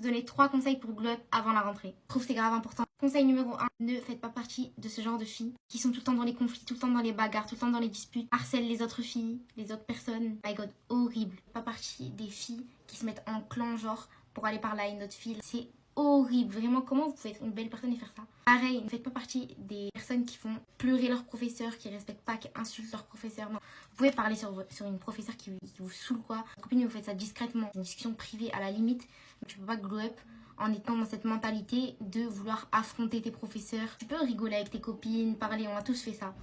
vous donner 3 conseils pour glow up avant la rentrée. Je trouve que c'est grave important. Conseil numéro 1, ne faites pas partie de ce genre de filles qui sont tout le temps dans les conflits, tout le temps dans les bagarres, tout le temps dans les disputes, harcèlent les autres filles, les autres personnes. My god, horrible. Pas partie des filles qui se mettent en clan genre pour aller parler à une autre fille. C'est horrible, vraiment. Comment vous pouvez être une belle personne et faire ça? Pareil, ne faites pas partie des personnes qui font pleurer leur professeur, qui respectent pas, qui insultent leur professeur. Non, vous pouvez parler sur une professeure qui vous saoule quoi. Votre copine, vous faites ça discrètement, une discussion privée à la limite. Mais tu peux pas glow up en étant dans cette mentalité de vouloir affronter tes professeurs. Tu peux rigoler avec tes copines, parler, on a tous fait ça.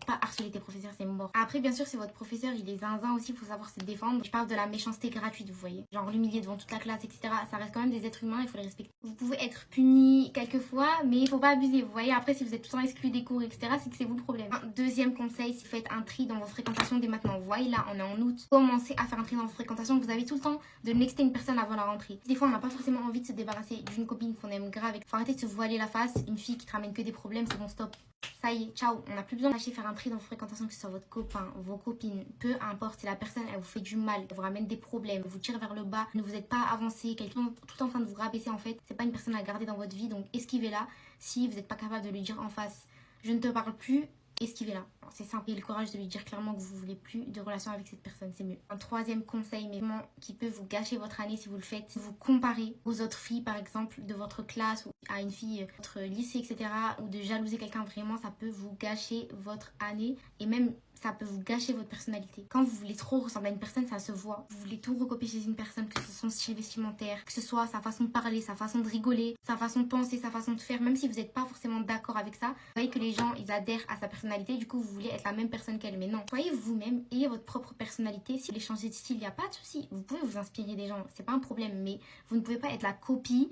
Pas harceler tes professeurs, c'est mort. Après, bien sûr, c'est votre professeur, il est zinzin aussi, il faut savoir se défendre. Je parle de la méchanceté gratuite, vous voyez. Genre l'humilier devant toute la classe, etc. Ça reste quand même des êtres humains, il faut les respecter. Vous pouvez être puni quelquefois, mais il faut pas abuser, vous voyez. Après, si vous êtes tout le temps exclu des cours, etc., c'est que c'est vous le problème. Deuxième conseil, si vous faites un tri dans vos fréquentations dès maintenant. Vous voyez, là, on est en août. Commencez à faire un tri dans vos fréquentations. Vous avez tout le temps de nexter une personne avant la rentrée. Des fois, on n'a pas forcément envie de se débarrasser d'une copine qu'on aime grave. Faut arrêter de se voiler la face. Une fille qui te ramène que des problèmes, c'est bon, stop. Ça y est, ciao, on n'a plus besoin d'aller faire un tri dans vos fréquentations, que ce soit votre copain, vos copines, peu importe, si la personne elle vous fait du mal, elle vous ramène des problèmes, vous tire vers le bas, ne vous êtes pas avancé, quelqu'un tout en train de vous rabaisser en fait, c'est pas une personne à garder dans votre vie, donc esquivez-la si vous n'êtes pas capable de lui dire en face, je ne te parle plus, esquivez-la. C'est simple, ayez le courage de lui dire clairement que vous voulez plus de relation avec cette personne, c'est mieux. Un troisième conseil, mais vraiment qui peut vous gâcher votre année si vous le faites, vous comparez aux autres filles par exemple de votre classe ou à une fille de votre lycée, etc. ou de jalouser quelqu'un, vraiment ça peut vous gâcher votre année et même ça peut vous gâcher votre personnalité. Quand vous voulez trop ressembler à une personne, ça se voit. Vous voulez tout recopier chez une personne, que ce soit son style vestimentaire, que ce soit sa façon de parler, sa façon de rigoler, sa façon de penser, sa façon de faire, même si vous n'êtes pas forcément d'accord avec ça. Vous voyez que les gens, ils adhèrent à sa personnalité, du coup vous voulez être la même personne qu'elle. Mais non, soyez vous-même, ayez votre propre personnalité. Si vous voulez changer de style, il n'y a pas de souci. Vous pouvez vous inspirer des gens, c'est pas un problème, mais vous ne pouvez pas être la copie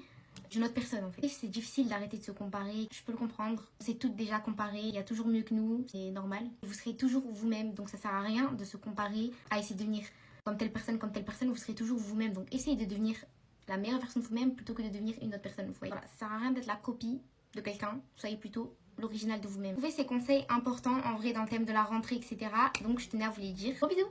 d'une autre personne en fait. C'est difficile d'arrêter de se comparer, je peux le comprendre. C'est toutes déjà comparées, il y a toujours mieux que nous, c'est normal. Vous serez toujours vous-même, donc ça sert à rien de se comparer à essayer de devenir comme telle personne, vous serez toujours vous-même. Donc essayez de devenir la meilleure version de vous-même plutôt que de devenir une autre personne. Vous voyez. Voilà, ça sert à rien d'être la copie de quelqu'un, soyez plutôt l'original de vous-même. Vous trouvez ces conseils importants en vrai dans le thème de la rentrée, etc. Donc je tenais à vous les dire. Gros bisous.